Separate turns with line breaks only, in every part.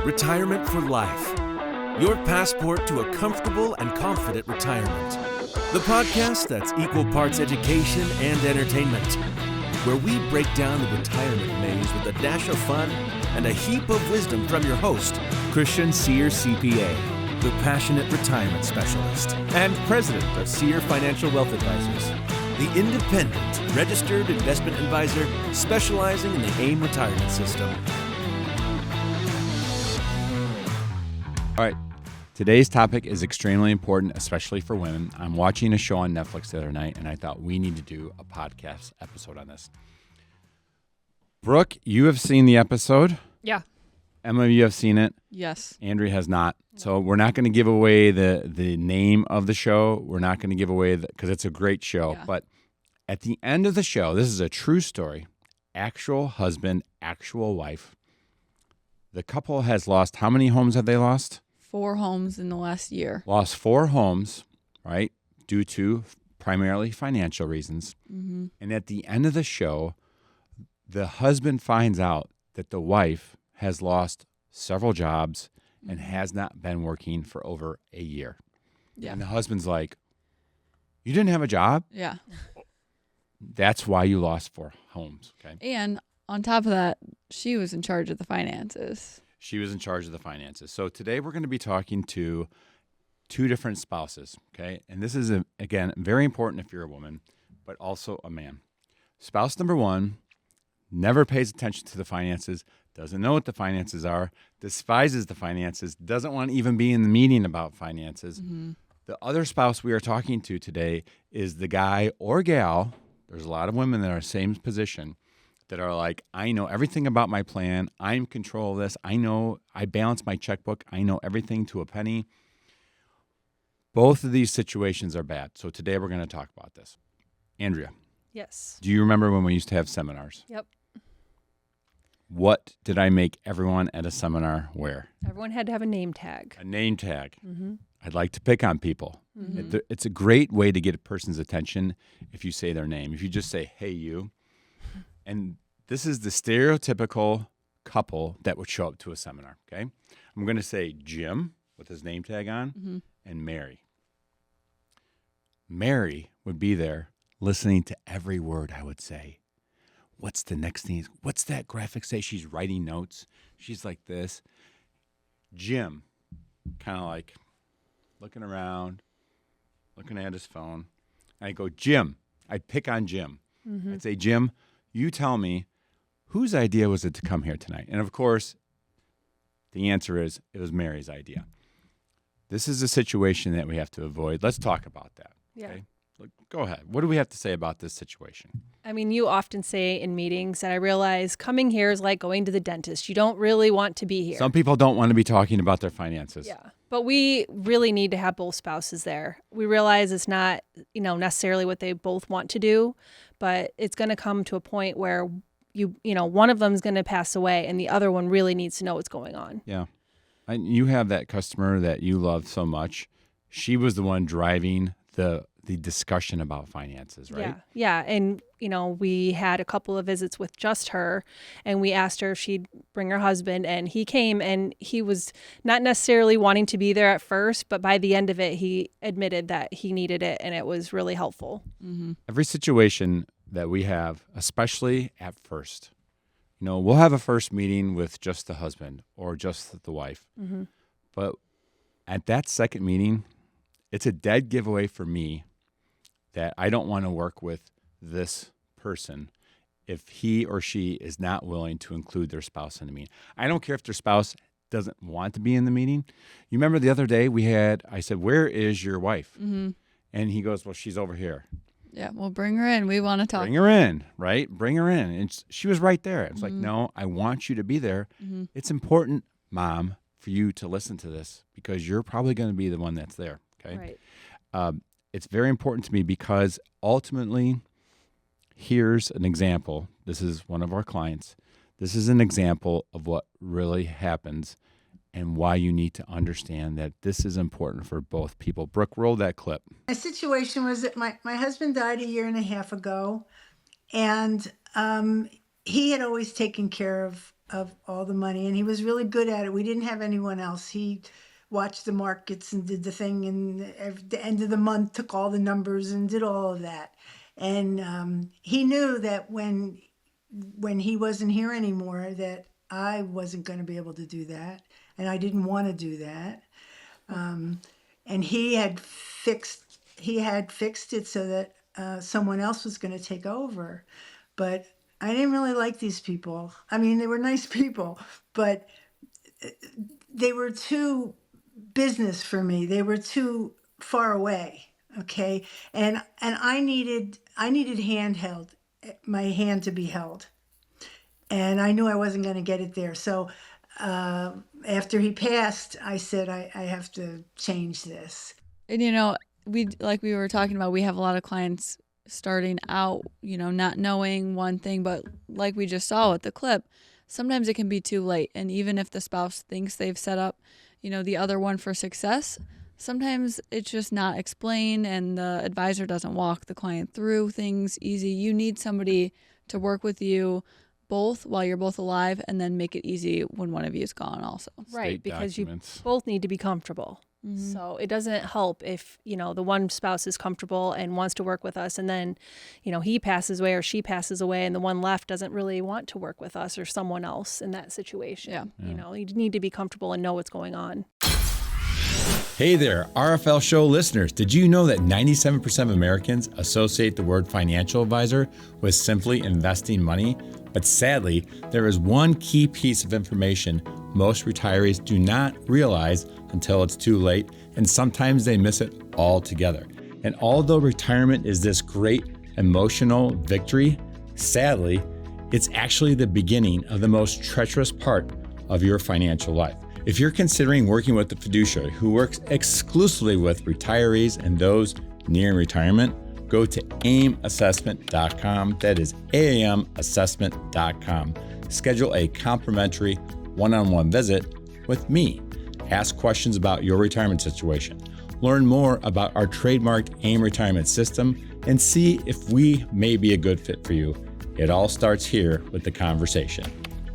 Retirement for Life. Your passport to a comfortable and confident retirement. The podcast that's equal parts education and entertainment, where we break down the retirement maze with a dash of fun and a heap of wisdom from your host, Christian Sear CPA, the passionate retirement specialist and president of Sear Financial Wealth Advisors, the independent registered investment advisor specializing in the Aim Retirement System.
All right, today's topic is extremely important, especially for women. I'm watching a show on Netflix the other night, and I thought we need to do a podcast episode on this. Brooke, you have seen the episode.
Yeah.
Emma, you have seen it.
Yes.
Andrea has not. So we're not going to give away the name of the show. We're not going to give away because it's a great show.
Yeah.
But at the end of the show, this is a true story. Actual husband, actual wife. The couple has lost, how many homes have they lost?
4 homes in the last year.
Lost 4 homes, right, due to primarily financial reasons.
Mm-hmm.
And at the end of the show, the husband finds out that the wife has lost several jobs and has not been working for over a year.
Yeah.
And the husband's like, you didn't have a job?
Yeah.
That's why you lost 4 homes, okay?
And on top of that, she was in charge of the finances.
She was in charge of the finances. So today we're going to be talking to 2 different spouses, okay? And this is, again, very important if you're a woman, but also a man. Spouse number 1 never pays attention to the finances, doesn't know what the finances are, despises the finances, doesn't want to even be in the meeting about finances.
Mm-hmm.
The other spouse we are talking to today is the guy or gal, there's a lot of women that are same position, that are like, I know everything about my plan. I'm in control of this. I know I balance my checkbook. I know everything to a penny. Both of these situations are bad. So today we're going to talk about this. Andrea.
Yes.
Do you remember when we used to have seminars?
Yep.
What did I make everyone at a seminar wear?
Everyone had to have a name tag.
A name tag.
Mm-hmm.
I'd like to pick on people.
Mm-hmm.
It's a great way to get a person's attention if you say their name. If you just say, hey, you. And this is the stereotypical couple that would show up to a seminar, okay? I'm going to say Jim with his name tag on and Mary. Mary would be there listening to every word I would say. What's the next thing? What's that graphic say? She's writing notes. She's like this. Jim, kind of like looking around, looking at his phone. I go, Jim. I'd pick on Jim.
Mm-hmm.
I'd say, Jim, you tell me, whose idea was it to come here tonight? And of course, the answer is it was Mary's idea. This is a situation that we have to avoid. Let's talk about that.
Yeah.
Okay? Go ahead. What do we have to say about this situation?
I mean, you often say in meetings that I realize coming here is like going to the dentist. You don't really want to be here.
Some people don't want to be talking about their finances.
Yeah. But we really need to have both spouses there. We realize it's not, necessarily what they both want to do, but it's going to come to a point where one of them is going to pass away and the other one really needs to know what's going on.
Yeah. You have that customer that you love so much. She was the one driving the discussion about finances, right?
Yeah. And, we had a couple of visits with just her and we asked her if she'd bring her husband and he came and he was not necessarily wanting to be there at first, but by the end of it, he admitted that he needed it and it was really helpful.
Mm-hmm.
Every situation that we have, especially at first, we'll have a first meeting with just the husband or just the wife.
Mm-hmm.
But at that second meeting, it's a dead giveaway for me that I don't want to work with this person if he or she is not willing to include their spouse in the meeting. I don't care if their spouse doesn't want to be in the meeting. You remember the other day I said, where is your wife?
Mm-hmm.
And he goes, well, she's over here.
Yeah, well, bring her in. We want to talk.
Bring her in, right? Bring her in. And she was right there. It's like, no, I want you to be there.
Mm-hmm.
It's important, Mom, for you to listen to this because you're probably going to be the one that's there, okay?
Right.
It's very important to me because ultimately, here's an example. This is one of our clients. This is an example of what really happens and why you need to understand that this is important for both people. Brooke, roll that clip.
My situation was that my husband died 1.5 years ago, and he had always taken care of of all the money, and he was really good at it. We didn't have anyone else. He watched the markets and did the thing, and at the end of the month took all the numbers and did all of that. And he knew that when he wasn't here anymore, that I wasn't going to be able to do that, and I didn't want to do that. And he had fixed it so that someone else was going to take over. But I didn't really like these people. I mean, they were nice people, but they were too business for me. They were too far away. Okay, and I needed my hand to be held, and I knew I wasn't going to get it there. So after he passed, I said I have to change this.
And we were talking about, we have a lot of clients starting out, not knowing one thing, but like we just saw with the clip, sometimes it can be too late. And even if the spouse thinks they've set up, the other one for success, sometimes it's just not explained and the advisor doesn't walk the client through things easy. You need somebody to work with you both while you're both alive, and then make it easy when one of you is gone also.
Right,
State
because
documents.
you both need to be comfortable.
Mm-hmm.
So it doesn't help if, the one spouse is comfortable and wants to work with us, and then, he passes away or she passes away, and the one left doesn't really want to work with us or someone else in that situation.
Yeah.
You need to be comfortable and know what's going on.
Hey there, RFL show listeners. Did you know that 97% of Americans associate the word financial advisor with simply investing money? But sadly, there is one key piece of information most retirees do not realize until it's too late, and sometimes they miss it altogether. And although retirement is this great emotional victory, sadly, it's actually the beginning of the most treacherous part of your financial life. If you're considering working with a fiduciary who works exclusively with retirees and those nearing retirement, go to aimassessment.com. That is AAMassessment.com. Schedule a complimentary one-on-one visit with me. Ask questions about your retirement situation. Learn more about our trademarked Aim Retirement System and see if we may be a good fit for you. It all starts here with the conversation.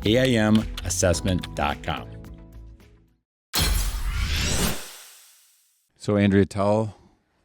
AIMassessment.com. So, Andrea, tell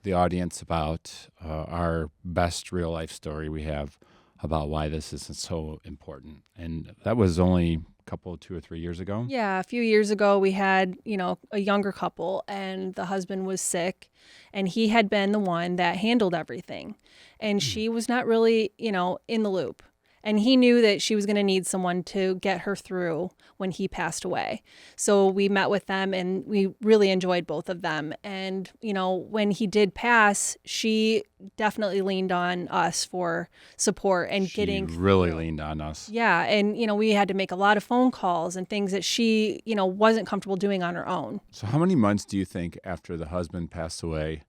the audience about our best real life story we have about why this is so important. And that was only a couple, 2 or 3 years ago.
Yeah, a few years ago we had, a younger couple, and the husband was sick, and he had been the one that handled everything. And she was not really, in the loop. And he knew that she was going to need someone to get her through when he passed away. So we met with them, and we really enjoyed both of them. And, when he did pass, she definitely leaned on us for support and
She really leaned on us.
Yeah. And, we had to make a lot of phone calls and things that she, wasn't comfortable doing on her own.
So how many months do you think after the husband passed away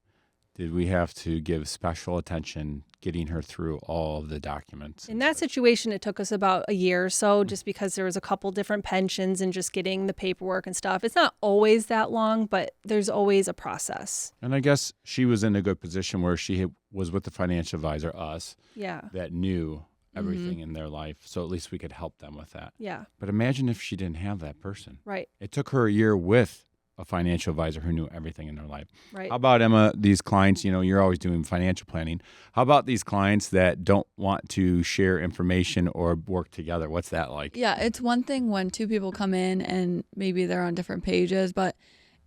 did we have to give special attention getting her through all of the documents?
In that situation, it took us about a year or so, just because there was a couple different pensions and just getting the paperwork and stuff. It's not always that long, but there's always a process.
And I guess she was in a good position where she was with the financial advisor, us, that knew everything in their life. So at least we could help them with that.
Yeah.
But imagine if she didn't have that person.
Right.
It took her a year with a financial advisor who knew everything in their life.
Right.
How about, Emma, these clients, you're always doing financial planning. How about these clients that don't want to share information or work together? What's that like?
Yeah, it's one thing when two people come in and maybe they're on different pages, but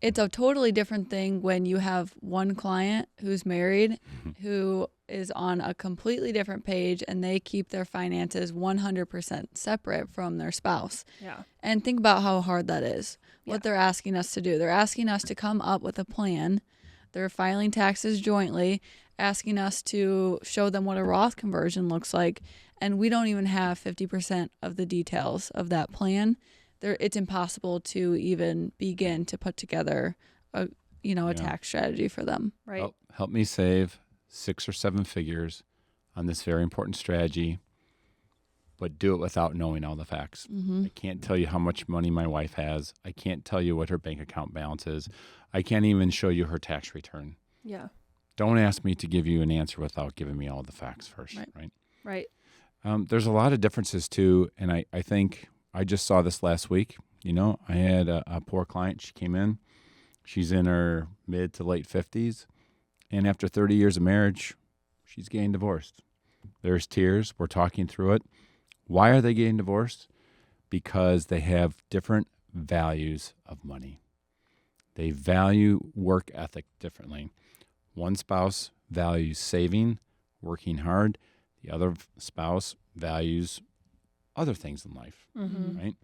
it's a totally different thing when you have one client who's married, who is on a completely different page, and they keep their finances 100% separate from their spouse.
Yeah.
And think about how hard that is, what they're asking us to do. They're asking us to come up with a plan. They're filing taxes jointly, asking us to show them what a Roth conversion looks like, and we don't even have 50% of the details of that plan. It's impossible to even begin to put together a tax strategy for them.
Right.
Help me save 6 or 7 figures on this very important strategy, but do it without knowing all the facts. I can't tell you how much money my wife has. I can't tell you what her bank account balance is. I can't even show you her tax return.
Yeah.
Don't ask me to give you an answer without giving me all the facts first, right?
Right.
There's a lot of differences too, and I think I just saw this last week. You know, I had a poor client. She came in. She's in her mid to late 50s. And after 30 years of marriage, she's getting divorced. There's tears. We're talking through it. Why are they getting divorced? Because they have different values of money. They value work ethic differently. One spouse values saving, working hard. The other spouse values other things in life, right?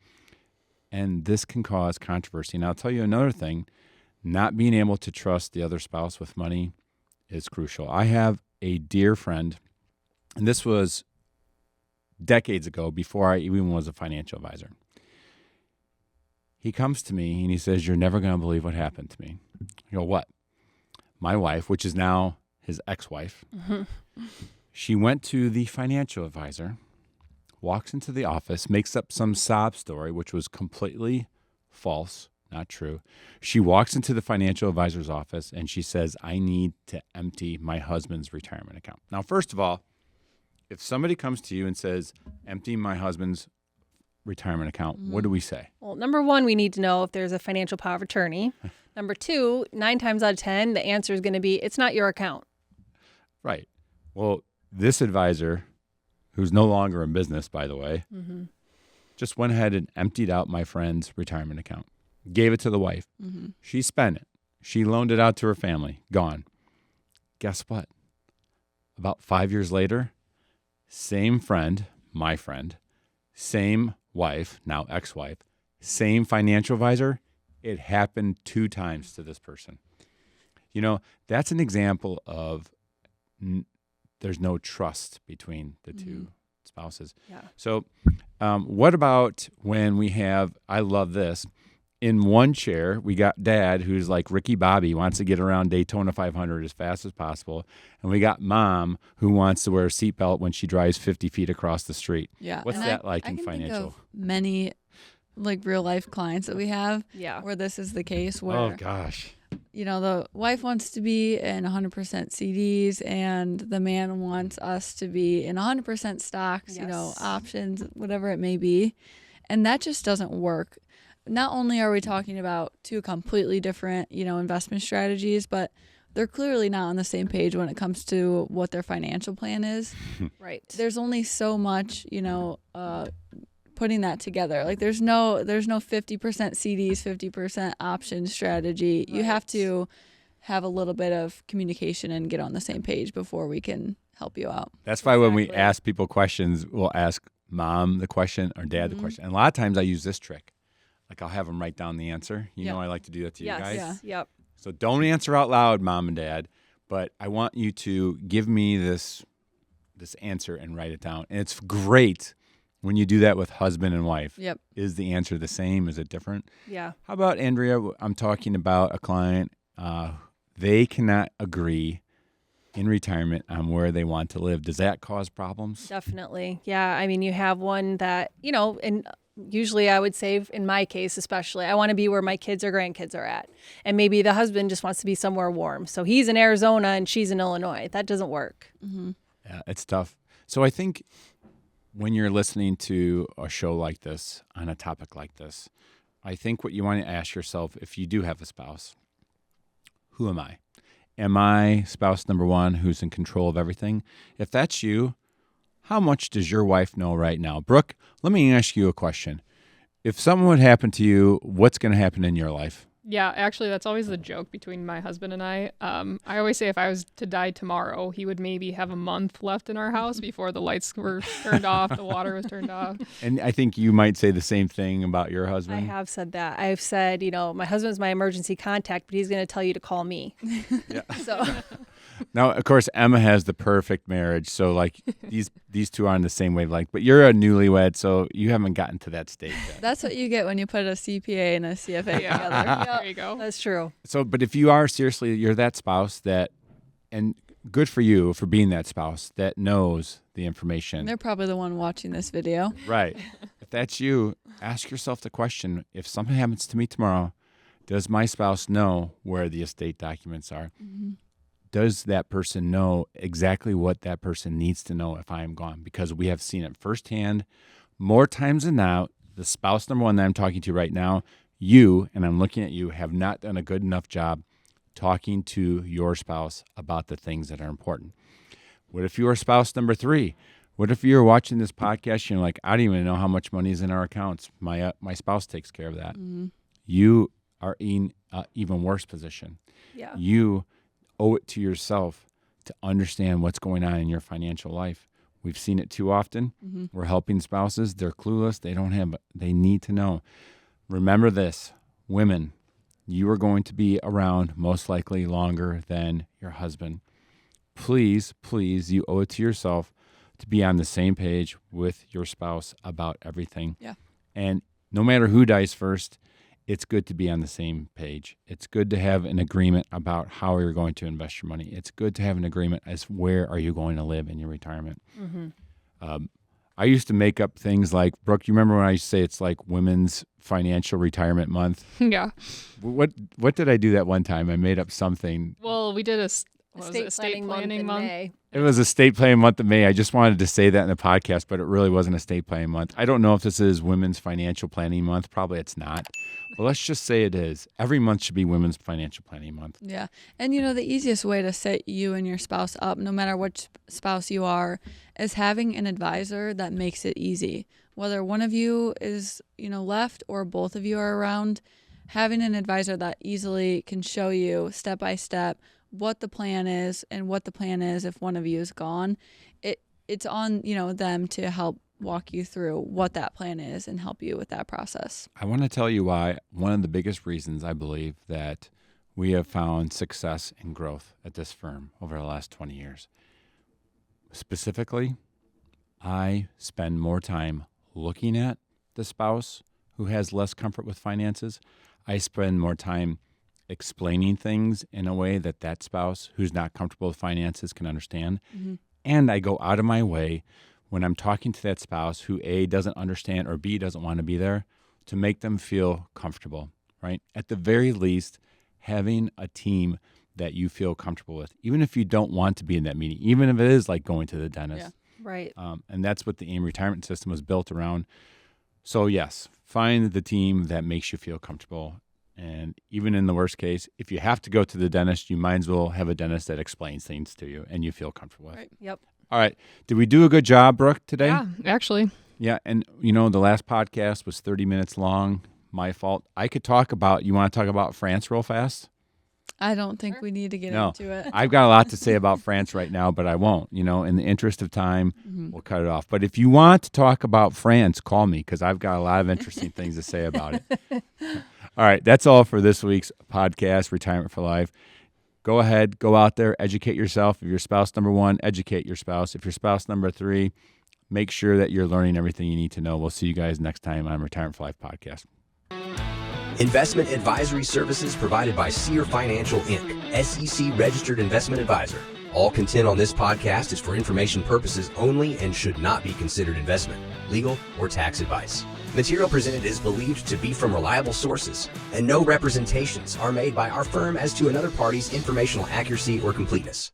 And this can cause controversy. And I'll tell you another thing, not being able to trust the other spouse with money is crucial. I have a dear friend, and this was decades ago, before I even was a financial advisor. He comes to me and he says, "You're never going to believe what happened to me." I go, "What?" My wife, which is now his ex-wife, she went to the financial advisor, walks into the office, makes up some sob story, which was completely false, not true. She walks into the financial advisor's office and she says, "I need to empty my husband's retirement account." Now, first of all, if somebody comes to you and says, "Empty my husband's retirement account," what do we say?
Well, number one, we need to know if there's a financial power of attorney. Number two, 9 times out of 10, the answer is going to be, it's not your account.
Right. Well, this advisor, who's no longer in business, by the way, just went ahead and emptied out my friend's retirement account, gave it to the wife. She spent it. She loaned it out to her family. Gone. Guess what? About 5 years later, same friend, my friend, same wife, now ex-wife, same financial advisor. It happened 2 times to this person. You know, that's an example of there's no trust between the two spouses.
Yeah.
So what about when we have, I love this, in one chair, we got dad who's like Ricky Bobby, wants to get around Daytona 500 as fast as possible. And we got mom who wants to wear a seatbelt when she drives 50 feet across the street.
Yeah.
What's
And
that like
I
in
can
financial?
Think of many like real life clients that we have where this is the case where,
Oh, gosh.
you know, the wife wants to be in 100% CDs and the man wants us to be in 100% stocks, you know, options, whatever it may be. And that just doesn't work. Not only are we talking about 2 completely different, you know, investment strategies, but they're clearly not on the same page when it comes to what their financial plan is.
Right.
There's only so much, you know, putting that together. Like there's no 50% CDs, 50% option strategy. You have to have a little bit of communication and get on the same page before we can help you out.
That's why when we ask people questions, we'll ask mom the question or dad the question. And a lot of times I use this trick. Like I'll have them write down the answer. You know, I like to do that to you guys.
Yeah. Yep.
So don't answer out loud, mom and dad, but I want you to give me this answer and write it down. And it's great when you do that with husband and wife.
Yep.
Is the answer the same? Is it different?
Yeah.
How about, Andrea, I'm talking about a client, they cannot agree in retirement on where they want to live. Does that cause problems?
Definitely. Yeah. I mean, you have one that, you know, and usually I would say in my case, especially, I want to be where my kids or grandkids are at. And maybe the husband just wants to be somewhere warm. So he's in Arizona and she's in Illinois. That doesn't work.
Yeah, it's tough. So I think when you're listening to a show like this, on a topic like this, I think what you want to ask yourself, if you do have a spouse, who am I? Am I spouse number one who's in control of everything? If that's you, how much does your wife know right now? Brooke, let me ask you a question. If something would happen to you, what's going to happen in your life?
Yeah, actually, that's always the joke between my husband and I. I always say if I was to die tomorrow, he would maybe have a month left in our house before the lights were turned off, the water was turned off.
And I think you might say the same thing about your husband.
I have said that. I've said, you know, my husband's my emergency contact, but he's going to tell you to call me.
Yeah.
So
Now, of course, Emma has the perfect marriage. So, like, these two are on the same wavelength. But you're a newlywed, so you haven't gotten to that stage yet.
That's what you get when you put a CPA and a CFA together.
There you go.
that's true.
So, but if you are seriously, you're that spouse that, and good for you for being that spouse that knows the information.
They're probably the one watching this video.
Right. If that's you, ask yourself the question, if something happens to me tomorrow, does my spouse know where the estate documents are? Does that person know exactly what that person needs to know if I am gone? Because we have seen it firsthand more times than not the spouse number one that I'm talking to right now, you, and I'm looking at you, have not done a good enough job talking to your spouse about the things that are important. What if you are spouse number three? What if you're watching this podcast and you're like, I don't even know how much money is in our accounts. My spouse takes care of that.
Mm-hmm.
You are in an even worse position.
Yeah.
You owe it to yourself to understand what's going on in your financial life. We've seen it too often.
Mm-hmm.
We're helping spouses. They're clueless. They need to know. Remember this, women, you are going to be around most likely longer than your husband. Please, you owe it to yourself to be on the same page with your spouse about everything.
Yeah.
And no matter who dies first, it's good to be on the same page. It's good to have an agreement about how you're going to invest your money. It's good to have an agreement as where are you going to live in your retirement.
Mm-hmm.
I used to make up things like, Brooke, you remember when I used to say it's like Women's Financial Retirement Month?
Yeah.
What did I do that one time? I made up something.
Well, we did
Estate planning month in May.
It was estate planning month of May. I just wanted to say that in the podcast, but it really wasn't estate planning month. I don't know if this is Women's Financial Planning Month. Probably it's not. But let's just say it is. Every month should be Women's Financial Planning Month.
Yeah. And the easiest way to set you and your spouse up, no matter which spouse you are, is having an advisor that makes it easy. Whether one of you is, left or both of you are around, having an advisor that easily can show you step by step what the plan is and what the plan is if one of you is gone. It's on, them to help walk you through what that plan is and help you with that process.
I want to tell you why one of the biggest reasons I believe that we have found success and growth at this firm over the last 20 years. Specifically, I spend more time looking at the spouse who has less comfort with finances. I spend more time explaining things in a way that spouse who's not comfortable with finances can understand.
Mm-hmm.
And I go out of my way when I'm talking to that spouse who A, doesn't understand or B, doesn't want to be there, to make them feel comfortable, right? At the very least, having a team that you feel comfortable with, even if you don't want to be in that meeting, even if it is like going to the dentist.
Yeah.
Right.
And that's what the Aim Retirement System was built around. So yes, find the team that makes you feel comfortable. And even in the worst case, if you have to go to the dentist, you might as well have a dentist that explains things to you and you feel comfortable with.
Right.
Yep.
All right. Did we do a good job, Brooke, today?
Yeah, actually.
Yeah. And, the last podcast was 30 minutes long. My fault. I could talk about, you want to talk about France real fast?
I don't think we need to get
No.
into it.
I've got a lot to say about France right now, but I won't. In the interest of time, we'll cut it off. But if you want to talk about France, call me because I've got a lot of interesting things to say about it. All right, that's all for this week's podcast, Retirement for Life. Go ahead, go out there, educate yourself. If you're spouse number one, educate your spouse. If you're spouse number three, make sure that you're learning everything you need to know. We'll see you guys next time on Retirement for Life podcast.
Investment advisory services provided by Sear Financial, Inc., SEC registered investment advisor. All content on this podcast is for information purposes only and should not be considered investment, legal, or tax advice. Material presented is believed to be from reliable sources, and no representations are made by our firm as to another party's informational accuracy or completeness.